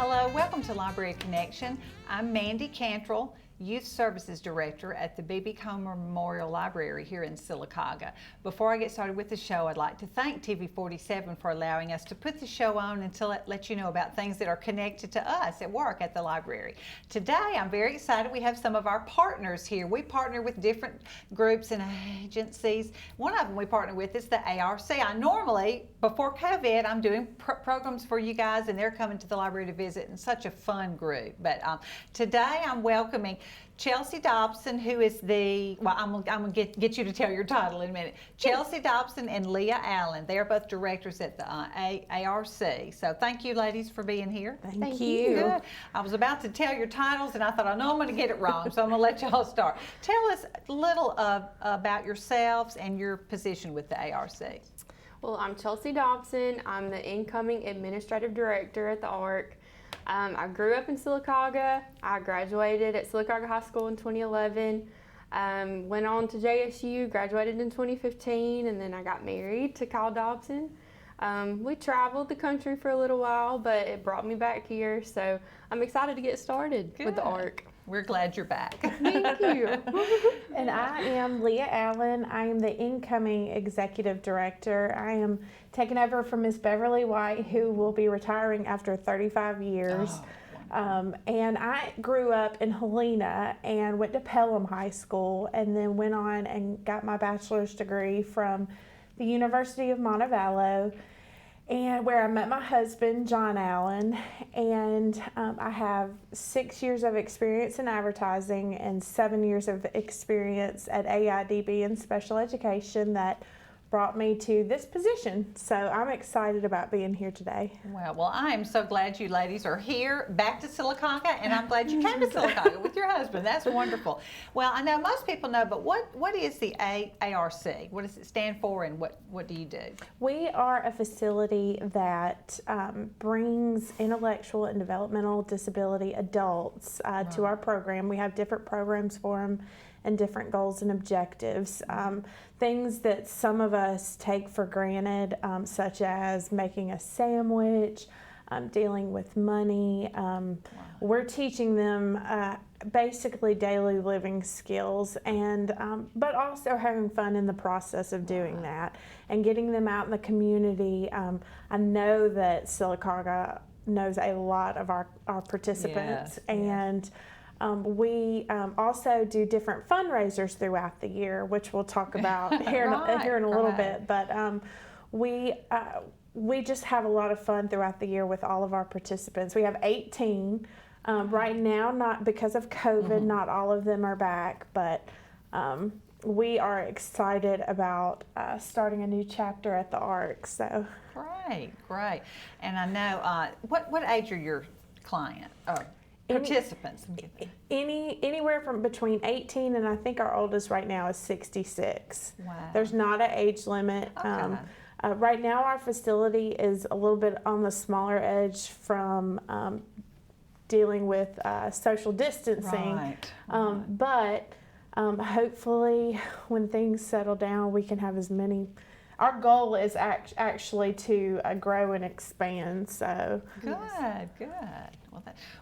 Hello, welcome to Library Connection. I'm Mandi, Cantrell, Youth Services Director at the B.B. Comer Memorial Library here in SYLACAUGA. Before I get started with the show, I'd like to thank TV47 for allowing us to put the show on and to let you know about things that are connected to us at work at the library. Today, I'm very excited. We have some of our partners here. We partner with different groups and agencies. One of them we partner with is the ARC. I normally, before COVID, I'm doing programs for you guys, and they're coming to the library to visit, and such a fun group. But today, I'm welcoming Chelsea Dobson, who is I'm going to get you to tell your title in a minute. Chelsea Dobson and Leah Allen. They are both directors at the ARC. So thank you, ladies, for being here. Thank you. Good. I was about to tell your titles, and I thought, I know I'm going to get it wrong, so I'm going to let y'all start. Tell us a little about yourselves and your position with the ARC. Well, I'm Chelsea Dobson. I'm the incoming administrative director at the ARC. I grew up in SYLACAUGA. I graduated at SYLACAUGA High School in 2011. Went on to JSU, graduated in 2015, and then I got married to Kyle Dobson. We traveled the country for a little while, but it brought me back here, so I'm excited to get started with the ARC. We're glad you're back. Thank you. And I am Leah Allen. I am the incoming executive director. I am taking over from Miss Beverly White, who will be retiring after 35 years. And I grew up in Helena and went to Pelham High School, and then went on and got my bachelor's degree from the University of Montevallo, and where I met my husband, John Allen. And I have 6 years of experience in advertising and 7 years of experience at AIDB in special education that brought me to this position. So I'm excited about being here today. Well, I am so glad you ladies are here, back to SYLACAUGA, and I'm glad you came to SYLACAUGA with your husband. That's wonderful. Well, I know most people know, but what is the ARC? What does it stand for, and what do you do? We are a facility that brings intellectual and developmental disability adults to our program. We have different programs for them and different goals and objectives. Things that some of us take for granted, such as making a sandwich, dealing with money. We're teaching them basically daily living skills, and but also having fun in the process of doing that and getting them out in the community. I know that SYLACAUGA knows a lot of our participants, and we also do different fundraisers throughout the year, which we'll talk about here in a little bit. But we just have a lot of fun throughout the year with all of our participants. We have 18 right now. Not because of COVID, not all of them are back, but we are excited about starting a new chapter at the ARC. So great. And I know what age are your client? Participants? Anywhere from between 18 and I think our oldest right now is 66. Wow. There's not an age limit. Okay. Right now our facility is a little bit on the smaller edge from dealing with social distancing. But hopefully when things settle down, we can have as many. Our goal is actually to grow and expand. So good.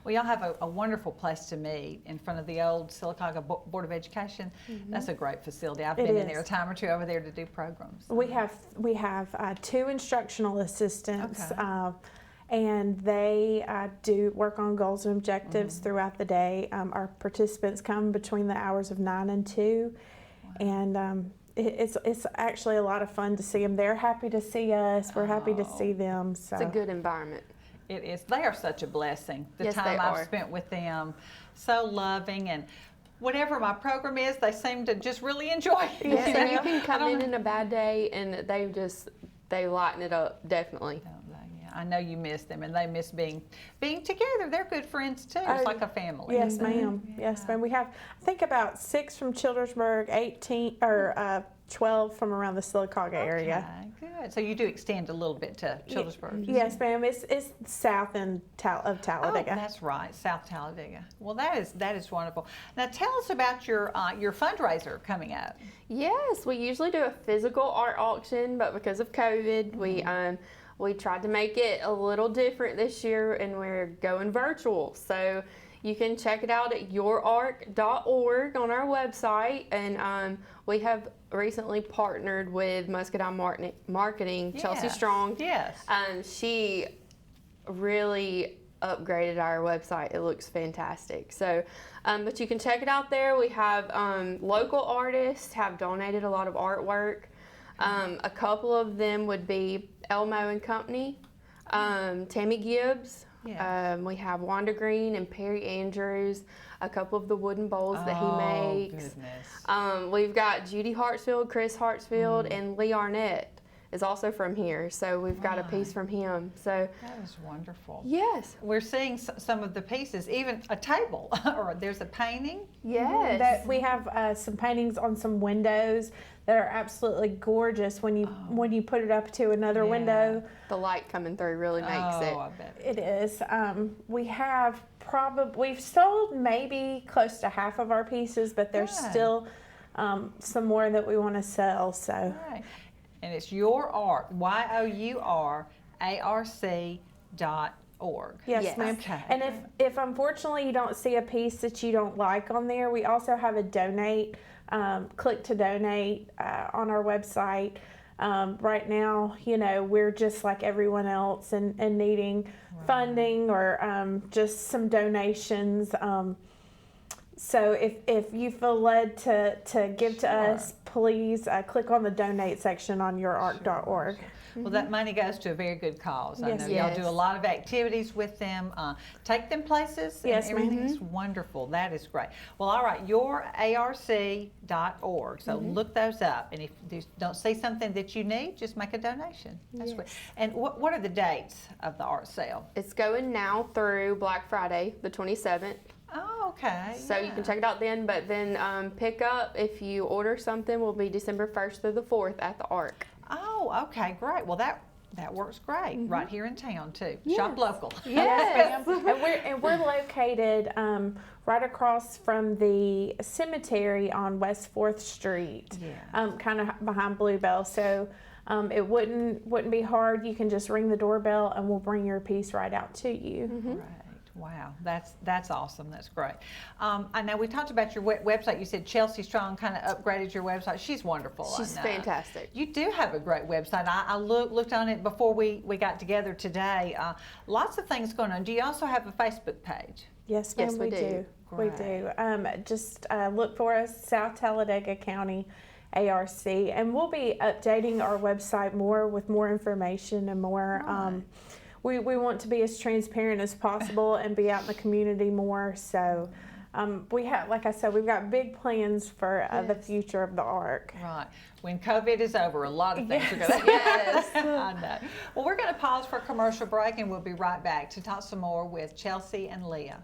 Well, y'all have a wonderful place to meet in front of the old SYLACAUGA Board of Education. That's a great facility. I've been in there a time or two over there to do programs. We have 2 instructional assistants, and they do work on goals and objectives throughout the day. Our participants come between the hours of 9 and 2, and it's actually a lot of fun to see them. They're happy to see us. We're happy to see them. So it's a good environment. It is. They are such a blessing. The yes, time I've spent with them, so loving, and whatever my program is, they seem to just really enjoy it. Yes, and you can come in a bad day, and they lighten it up, definitely. I know you miss them, and they miss being together. They're good friends too. It's like a family. Yes, ma'am. Yes, ma'am. We have, I think, about 6 from Childersburg, 12 from around the SYLACAUGA area. Good. So you do extend a little bit to Childersburg. Yes, ma'am. It's south of Talladega. Oh, that's right, South Talladega. Well, that is wonderful. Now tell us about your fundraiser coming up. Yes, we usually do a physical art auction, but because of COVID, We tried to make it a little different this year, and we're going virtual. So you can check it out at yourarc.org on our website. And we have recently partnered with Muscadine Marketing, Chelsea Yes. Strong. Yes. She really upgraded our website. It looks fantastic. So, but you can check it out there. We have local artists have donated a lot of artwork. A couple of them would be Elmo and Company, Tammy Gibbs. Yeah. We have Wanda Green and Perry Andrews, a couple of the wooden bowls that he makes. Goodness. We've got Judy Hartsfield, Chris Hartsfield, and Lee Arnett is also from here. So we've got a piece from him. So That is wonderful. yes. We're seeing some of the pieces, even a table, or there's a painting. Yes. That we have some paintings on some windows that are absolutely gorgeous when you put it up to another Yeah. window. The light coming through really makes it. I bet. It is. We've sold maybe close to half of our pieces, but there's Good. still some more that we want to sell. So Right. And it's Your Art, yourarc.org. yes, Yes. ma'am. Okay. And if unfortunately you don't see a piece that you don't like on there, we also have a donate, click to donate on our website. Right now, we're just like everyone else and needing funding or just some donations. So if you feel led to give to us, please click on the donate section on yourarc.org. Well, that money goes to a very good cause. I Yes. know y'all Yes. do a lot of activities with them. Take them places. Yes, and ma'am. everything is wonderful. That is great. Well, all right, yourarc.org. So look those up. And if you don't see something that you need, just make a donation. That's great. And what are the dates of the art sale? It's going now through Black Friday, the 27th. Oh, okay. So you can check it out then, but then pick up if you order something will be December 1st through the 4th at the Arc. Oh, okay, great. Well, that works great right here in town too. Shop Yes. local. Yes. And we're located right across from the cemetery on West 4th Street, Yeah. kind of behind Bluebell. So it wouldn't be hard. You can just ring the doorbell and we'll bring your piece right out to you. Right. Wow, that's awesome. That's great. I know we talked about your website. You said Chelsea Strong kind of upgraded your website. She's wonderful. She's I know. fantastic. You do have a great website. I looked on it before we got together today. Lots of things going on. Do you also have a Facebook page? Yes, ma'am, Yes, we do. We do. Just look for us, South Talladega County ARC, and we'll be updating our website more with more information and more. We want to be as transparent as possible and be out in the community more. So we have, like I said, we've got big plans for the future of the ARC. Right. When COVID is over, a lot of things are going to Yes. I know. Well, we're going to pause for a commercial break, and we'll be right back to talk some more with Chelsea and Leah.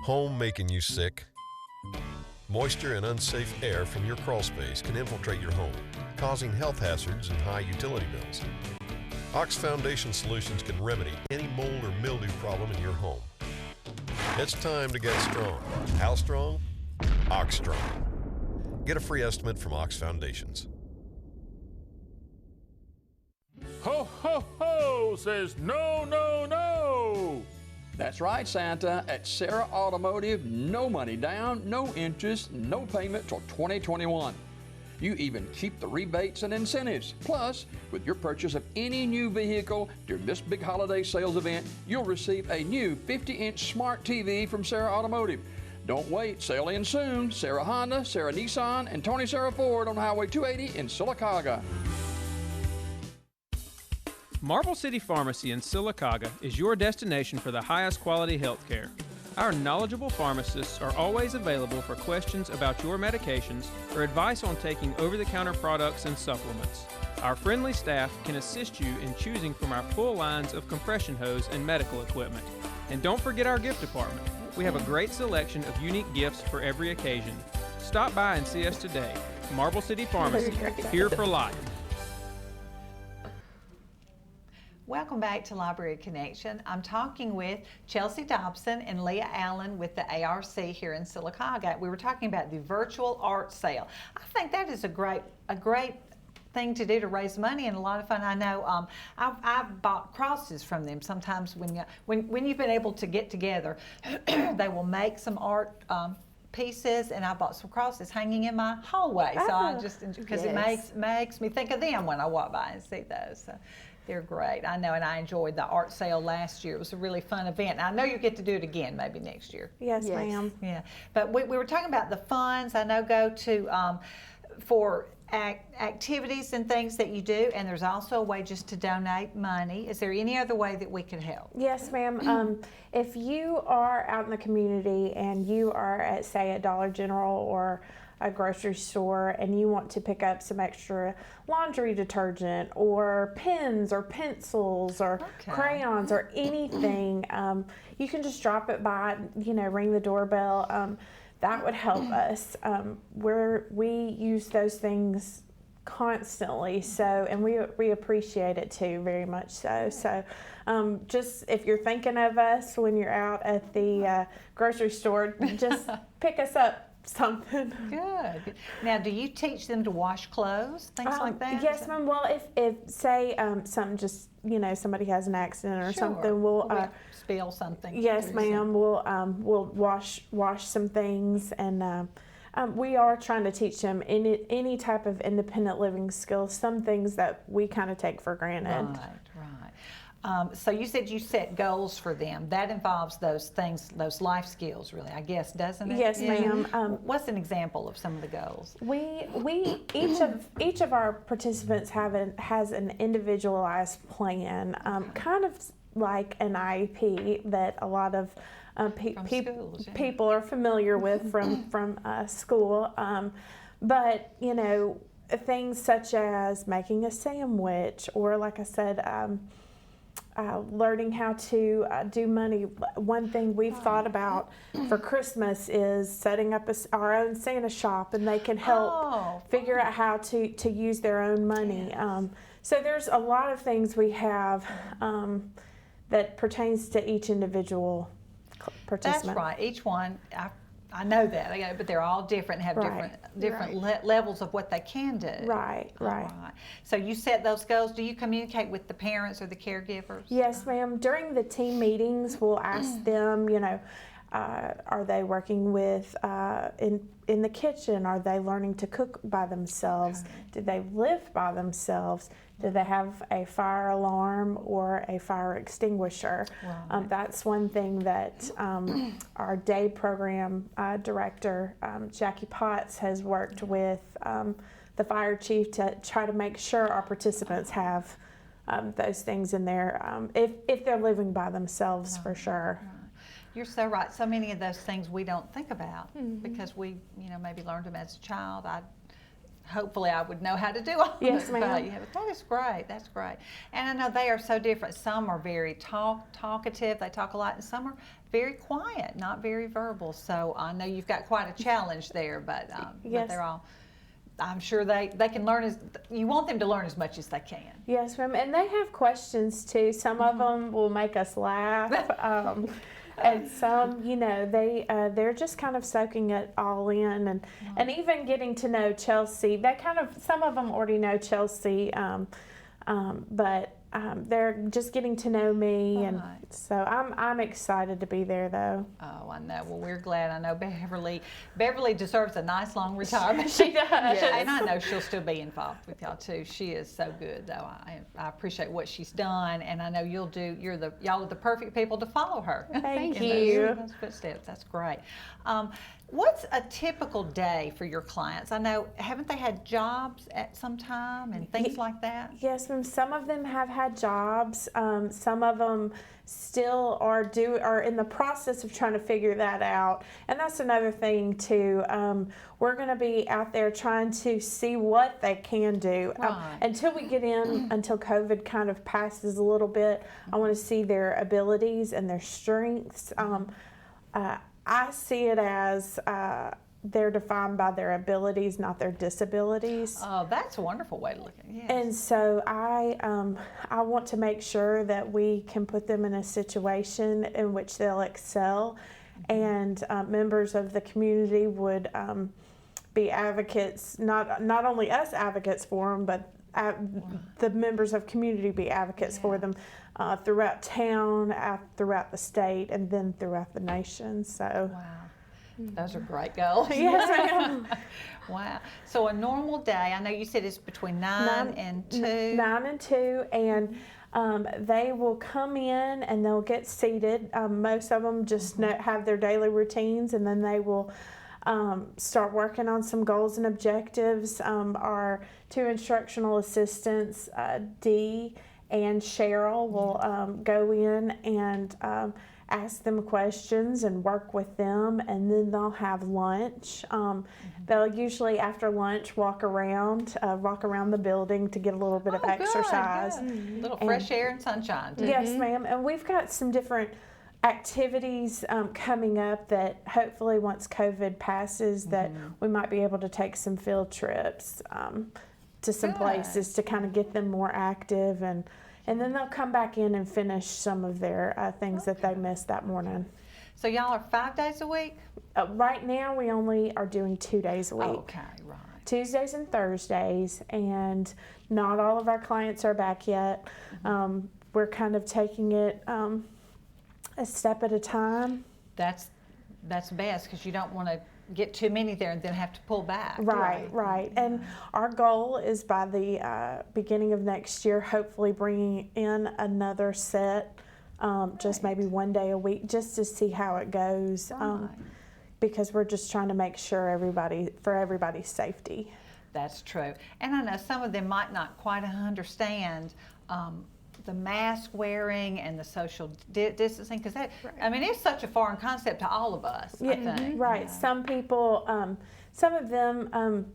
Home making you sick? Moisture and unsafe air from your crawl space can infiltrate your home, causing health hazards and high utility bills. Ox Foundation Solutions can remedy any mold or mildew problem in your home. It's time to get strong. How strong? Ox Strong. Get a free estimate from Ox Foundations. Ho, ho, ho, says no, no, no. That's right, Santa. At Sarah Automotive, no money down, no interest, no payment till 2021. You even keep the rebates and incentives. Plus, with your purchase of any new vehicle during this big holiday sales event, you'll receive a new 50-inch smart TV from Sarah Automotive. Don't wait, sale ends soon. Sarah Honda, Sarah Nissan, and Tony Sarah Ford on Highway 280 in SYLACAUGA. Marble City Pharmacy in SYLACAUGA is your destination for the highest quality health care. Our knowledgeable pharmacists are always available for questions about your medications or advice on taking over-the-counter products and supplements. Our friendly staff can assist you in choosing from our full lines of compression hose and medical equipment. And don't forget our gift department. We have a great selection of unique gifts for every occasion. Stop by and see us today. Marble City Pharmacy, here for life. Welcome back to Library Connection. I'm talking with Chelsea Dobson and Leah Allen with the ARC here in SYLACAUGA. We were talking about the virtual art sale. I think that is a great thing to do to raise money and a lot of fun. I know I've bought crosses from them. Sometimes when you've been able to get together, they will make some art pieces, and I bought some crosses hanging in my hallway. So I just, because it makes me think of them when I walk by and see those. So they're great. I know, and I enjoyed the art sale last year. It was a really fun event. I know you get to do it again maybe next year. Yes, ma'am. Yeah, but we were talking about the funds. I know go to for activities and things that you do, and there's also a way just to donate money. Is there any other way that we could help? Yes, ma'am. If you are out in the community and you are at, say, a Dollar General or a grocery store and you want to pick up some extra laundry detergent or pens or pencils or crayons or anything, you can just drop it by, ring the doorbell. That would help us. We use those things constantly, and we appreciate it too, very much so. So just if you're thinking of us when you're out at the grocery store, just pick us up something. Good. Now, do you teach them to wash clothes, things like that? Yes, ma'am. Well, if say something just somebody has an accident or something, we'll spill something. Yes, ma'am. We'll wash some things, and we are trying to teach them any type of independent living skills. Some things that we kind of take for granted. Right. So you said you set goals for them. That involves those things, those life skills, really, I guess, doesn't it? Yes, ma'am. What's an example of some of the goals? Each of our participants has an individualized plan, kind of like an IEP that a lot of people are familiar with from school. But things such as making a sandwich, or like I said, learning how to do money. One thing we've thought about for Christmas is setting up our own Santa shop, and they can help figure out how to use their own money. Yes. So there's a lot of things we have that pertains to each individual participant. That's right. Each one, I know that, but they're all different and have different levels of what they can do. Right. So you set those goals. Do you communicate with the parents or the caregivers? Yes, ma'am. During the team meetings, we'll ask them, are they working with in the kitchen? Are they learning to cook by themselves? Do they live by themselves? Do they have a fire alarm or a fire extinguisher? Right. That's one thing that our day program director, Jackie Potts, has worked with the fire chief to try to make sure our participants have those things in there, if they're living by themselves, for sure. You're so right. So many of those things we don't think about because we, maybe learned them as a child. Hopefully I would know how to do all of Yes, it. ma'am. But that is great. That's great. And I know they are so different. Some are very talkative. They talk a lot, and some are very quiet, not very verbal. So I know you've got quite a challenge there, but they're all. I'm sure they can learn you want them to learn as much as they can. Yes, ma'am. And they have questions too. Some of them will make us laugh. And some, they're just kind of soaking it all in, and even getting to know Chelsea. Some of them already know Chelsea, but they're just getting to know me, and so I'm excited to be there, though. Oh, I know. Well, we're glad. I know Beverly deserves a nice long retirement. She does. And I know she'll still be involved with y'all too. She is so good, though. I appreciate what she's done, and I know y'all are the perfect people to follow her. Thank you. Those footsteps. That's great. What's a typical day for your clients? I know, haven't they had jobs at some time and things like that? Yes, ma'am. Some of them have had jobs. Some of them still are in the process of trying to figure that out. And that's another thing too. We're going to be out there trying to see what they can do. Until we get in, until COVID kind of passes a little bit, I want to see their abilities and their strengths. I see it as they're defined by their abilities, not their disabilities. Oh, that's a wonderful way to look at it. Yes. And so I want to make sure that we can put them in a situation in which they'll excel, and members of the community would be advocates, not only us advocates for them, but the members of community be advocates for them throughout town, throughout the state, and then throughout the nation. So. Wow. Those are great goals. Yes, ma'am. Wow. So a normal day, I know you said it's between 9 and 2. 9 and 2, and they will come in and they'll get seated. Most of them just have their daily routines, and then they will start working on some goals and objectives. Our 2 instructional assistants, Dee and Cheryl, will go in and ask them questions and work with them, and then they'll have lunch. They'll usually, after lunch, walk around the building to get a little bit of exercise. Good. A little fresh air and sunshine, too. Yes, ma'am. And we've got some different activities coming up that hopefully once COVID passes that we might be able to take some field trips to some places to kind of get them more active, and then they'll come back in and finish some of their things that they missed that morning. So y'all are 5 days a week? Right now we only are doing 2 days a week. Okay, right. Tuesdays and Thursdays, and not all of our clients are back yet. We're kind of taking it a step at a time. That's best, because you don't want to get too many there and then have to pull back. Right. And our goal is by the beginning of next year, hopefully bringing in another set, just maybe 1 day a week, just to see how it goes. Because we're just trying to make sure everybody's safety. That's true. And I know some of them might not quite understand the mask wearing and the social distancing, because I mean, it's such a foreign concept to all of us, I think. Right. Some people, some of them,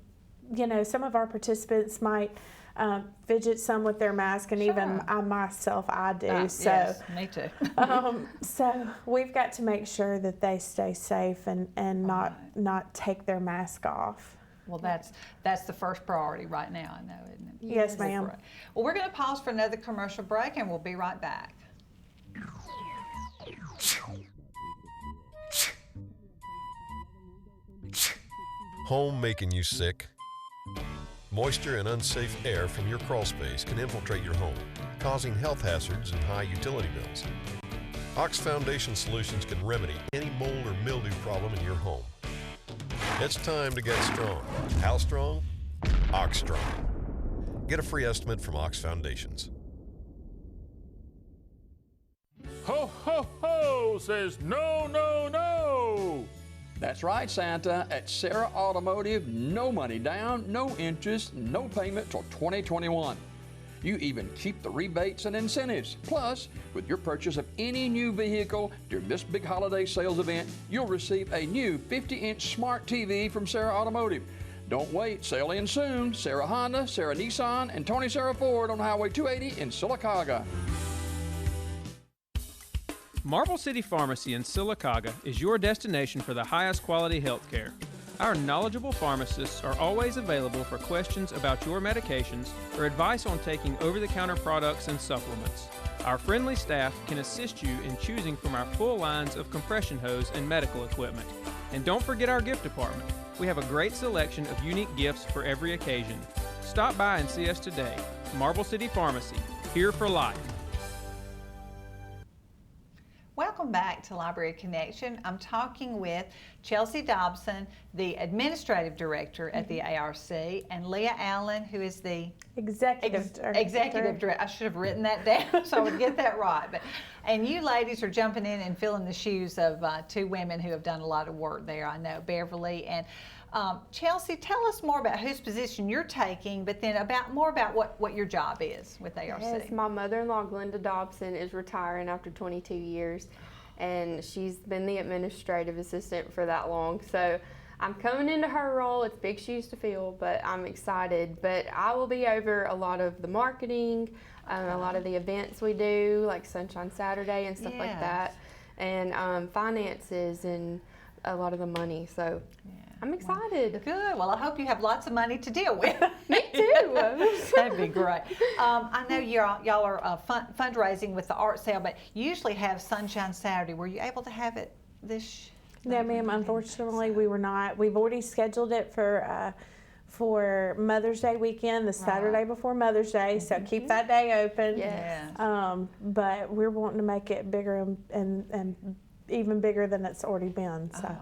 some of our participants might fidget some with their mask, and even myself, I do. So, yes, me too. So we've got to make sure that they stay safe and not take their mask off. Well, that's the first priority right now, I know, isn't it? Yes, ma'am. Well, we're going to pause for another commercial break, and we'll be right back. Home making you sick? Moisture and unsafe air from your crawl space can infiltrate your home, causing health hazards and high utility bills. Ox Foundation Solutions can remedy any mold or mildew problem in your home. It's time to get strong. How strong? Ox Strong. Get a free estimate from Ox Foundations. Ho, ho, ho, says no, no, no. That's right, Santa. At Sarah Automotive, no money down, no interest, no payment till 2021. You even keep the rebates and incentives. Plus, with your purchase of any new vehicle during this big holiday sales event, you'll receive a new 50-inch smart TV from Sarah Automotive. Don't wait, sale ends soon. Sarah Honda, Sarah Nissan, and Tony Sarah Ford on Highway 280 in SYLACAUGA. Marble City Pharmacy in SYLACAUGA is your destination for the highest quality health care. Our knowledgeable pharmacists are always available for questions about your medications or advice on taking over-the-counter products and supplements. Our friendly staff can assist you in choosing from our full lines of compression hose and medical equipment. And don't forget our gift department. We have a great selection of unique gifts for every occasion. Stop by and see us today. Marble City Pharmacy, here for life. Welcome back to Library Connection. I'm talking with Chelsea Dobson, the Administrative Director at the ARC, and Leah Allen, who is the Executive Director. I should have written that down so I would get that right. And you ladies are jumping in and filling the shoes of 2 women who have done a lot of work there, I know, Beverly and Chelsea. Tell us more about whose position you're taking, but then more about what your job is with ARC. Yes, my mother-in-law, Glenda Dobson, is retiring after 22 years, and she's been the administrative assistant for that long. So I'm coming into her role. It's big shoes to fill, but I'm excited. But I will be over a lot of the marketing, a lot of the events we do, like Sunshine Saturday and stuff like that, and finances and a lot of the money. So I'm excited. Good. Well, I hope you have lots of money to deal with. Me too. That'd be great. I know y'all are fundraising with the art sale, but you usually have Sunshine Saturday. Were you able to have it this? No, ma'am. Unfortunately, we were not. We've already scheduled it for Mother's Day weekend, the Saturday before Mother's Day. So keep that day open. Yes. But we're wanting to make it bigger and even bigger than it's already been. So.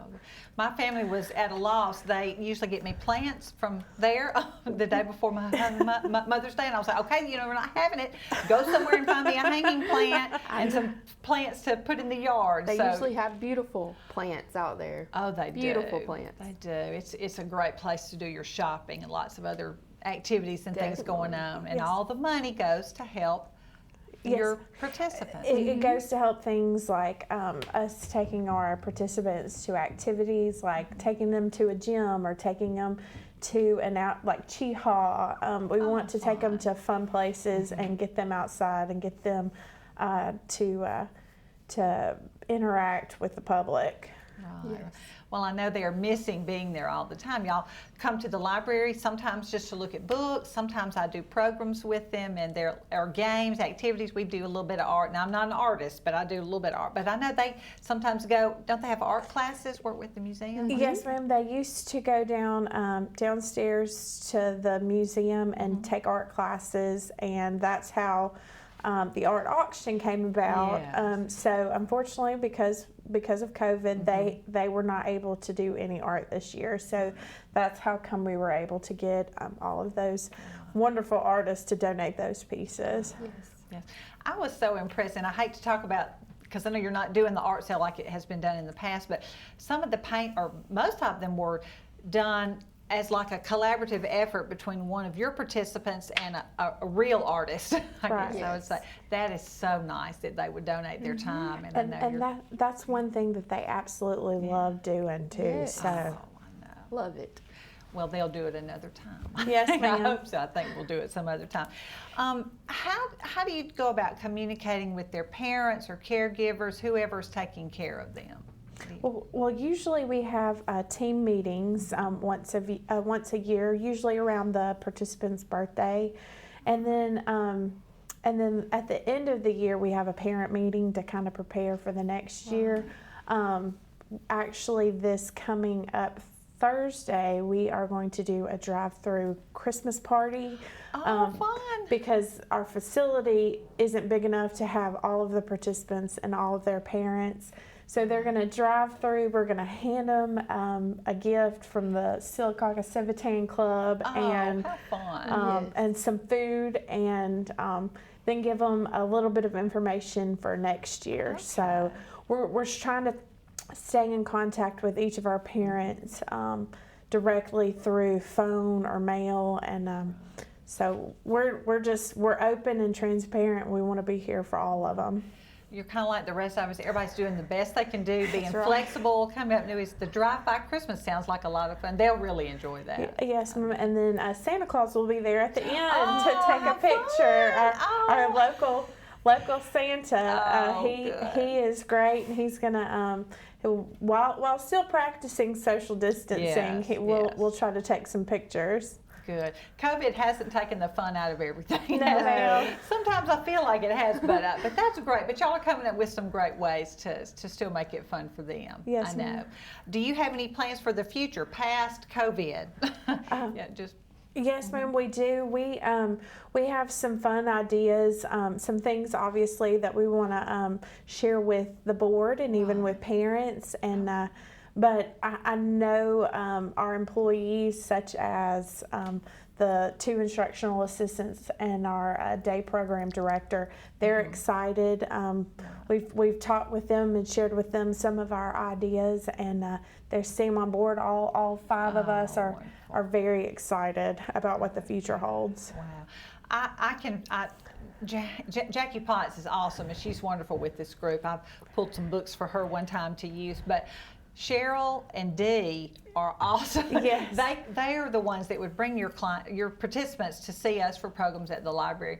My family was at a loss. They usually get me plants from there the day before my Mother's Day, and I was like, okay, we're not having it. Go somewhere and find me a hanging plant and some plants to put in the yard. They usually have beautiful plants out there. Oh, they do. Beautiful plants. They do. It's a great place to do your shopping and lots of other activities and things going on, and all the money goes to help your participants. It goes to help things like us taking our participants to activities, like taking them to a gym or taking them to an out like Chiha. We want to take them to fun places and get them outside and get them to interact with the public. Right. Yes. Well, I know they are missing being there all the time. Y'all come to the library sometimes just to look at books. Sometimes I do programs with them, and there are games, activities. We do a little bit of art. Now, I'm not an artist, but I do a little bit of art. But I know they sometimes go, don't they have art classes, work with the museum? Yes, ma'am. They used to go downstairs to the museum and take art classes, and that's how the art auction came about. Yes. So unfortunately, because of COVID, they were not able to do any art this year. So that's how come we were able to get all of those wonderful artists to donate those pieces. Yes. I was so impressed, and I hate to talk about, because I know you're not doing the art sale like it has been done in the past, but some of the paint, or most of them, were done as like a collaborative effort between one of your participants and a real artist. I guess I would say. That is so nice that they would donate their time. And that's one thing that they absolutely love doing too. Yes. So I know. Love it. Well, they'll do it another time. Yes, ma'am. I hope so. I think we'll do it some other time. How do you go about communicating with their parents or caregivers, whoever's taking care of them? Well, usually we have team meetings once a year, usually around the participant's birthday, and then at the end of the year we have a parent meeting to kind of prepare for the next year. Actually, this coming up Thursday, we are going to do a drive-through Christmas party. Fun! Because our facility isn't big enough to have all of the participants and all of their parents. So they're going to drive through. We're going to hand them a gift from the SYLACAUGA Civitan Club and how fun. And some food, and then give them a little bit of information for next year. Okay. So we're trying to stay in contact with each of our parents directly through phone or mail, and so we're open and transparent. We want to be here for all of them. You're kind of like the rest of us. Everybody's doing the best they can do, being flexible, coming up new. The drive-by Christmas sounds like a lot of fun. They'll really enjoy that. Yes, ma'am. And then Santa Claus will be there at the end to take a picture. Our local Santa. He is great, and he's gonna while still practicing social distancing, we'll try to take some pictures. Good. COVID hasn't taken the fun out of everything. No. Sometimes I feel like it has, but that's great. But y'all are coming up with some great ways to still make it fun for them. Yes, I know. ma'am. Do you have any plans for the future past COVID? Yes, ma'am, we do. We have some fun ideas, some things obviously that we want to share with the board and even with parents, and but I know our employees, such as the 2 instructional assistants and our day program director, they're excited. We've talked with them and shared with them some of our ideas, and they're staying on board. All 5 of us are very excited about what the future holds. Wow. Jackie Potts is awesome, and she's wonderful with this group. I've pulled some books for her one time to use, but Cheryl and Dee are awesome. Yes. They are the ones that would bring your participants to see us for programs at the library.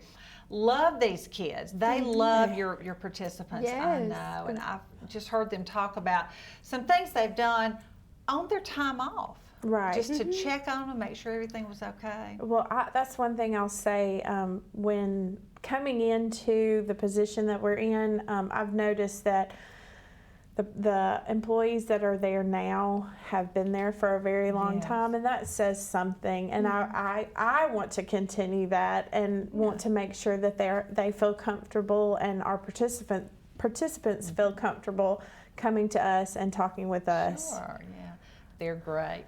love these kids. They love your participants, I Yes. know. And I've just heard them talk about some things they've done on their time off. Right. Just to check on them, make sure everything was okay. Well, that's one thing I'll say. When coming into the position that we're in, I've noticed that the employees that are there now have been there for a very long time, and that says something. And I want to continue that and want to make sure that they feel comfortable, and our participants feel comfortable coming to us and talking with us. Sure, yeah, they're great.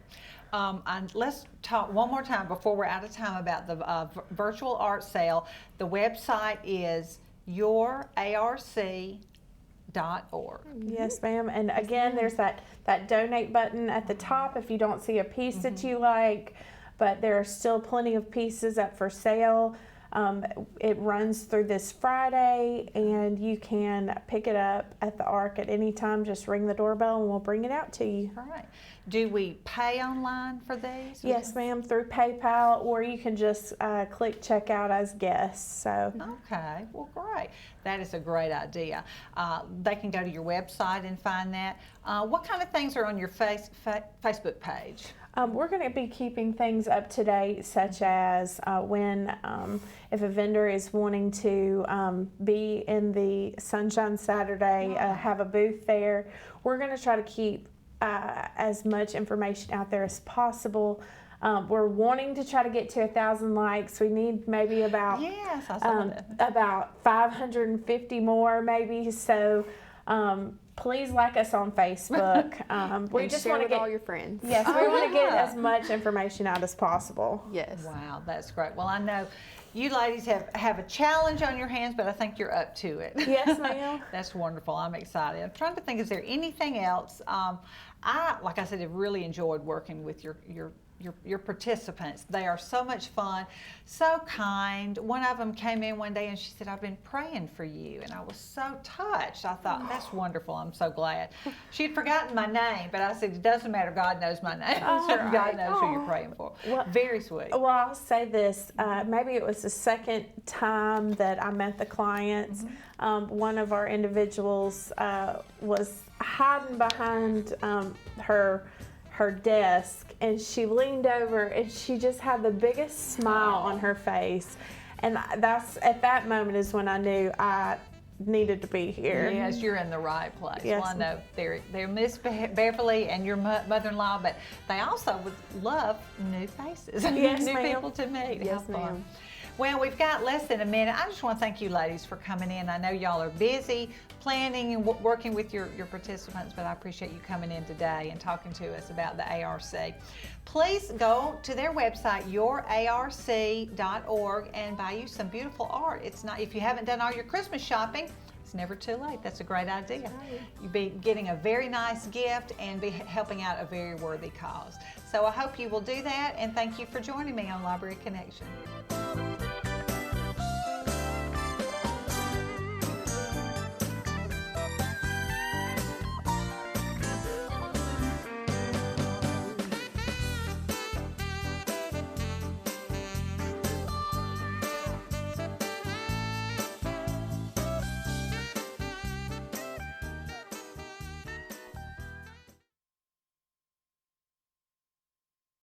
And let's talk one more time before we're out of time about the virtual art sale. The website is yourarc.org. Yes, ma'am. And again, there's that donate button at the top if you don't see a piece that you like, but there are still plenty of pieces up for sale. It runs through this Friday, and you can pick it up at the Arc at any time. Just ring the doorbell and we'll bring it out to you. All right. Do we pay online for these? Yes, ma'am, through PayPal, or you can just click checkout as guests. So. Okay, well, great. That is a great idea. They can go to your website and find that. What kind of things are on your Facebook page? We're going to be keeping things up to date, such as if a vendor is wanting to be in the Sunshine Saturday, have a booth there. We're going to try to keep as much information out there as possible. We're wanting to try to get to 1,000 likes. We need maybe about about 550 more, maybe. So. Please like us on Facebook. We just want to get all your friends. Yes, we want to get as much information out as possible. Yes. Wow, that's great. Well, I know you ladies have a challenge on your hands, but I think you're up to it. Yes, ma'am. That's wonderful. I'm excited. I'm trying to think, is there anything else? Like I said, have really enjoyed working with your participants. They are so much fun, so kind. One of them came in one day and she said, "I've been praying for you," and I was so touched. I thought, that's wonderful. I'm so glad. She had forgotten my name, but I said, it doesn't matter. God knows my name. God knows who you're praying for. Well, very sweet. Well, I'll say this. Maybe it was the second time that I met the clients. One of our individuals was hiding behind her desk, and she leaned over and she just had the biggest smile on her face, and that's at that moment is when I knew I needed to be here. Yes, you're in the right place. Yes. Well, I know they're Miss Beverly and your mother-in-law, but they also would love new faces, Yes, new ma'am. people to meet. Yes, How fun. ma'am. Well, we've got less than a minute. I just want to thank you ladies for coming in. I know y'all are busy planning and working with your participants, but I appreciate you coming in today and talking to us about the ARC. Please go to their website, yourarc.org, and buy you some beautiful art. It's not, if you haven't done all your Christmas shopping, it's never too late. That's a great idea. You'll be getting a very nice gift and be helping out a very worthy cause. So I hope you will do that, and thank you for joining me on Library Connection.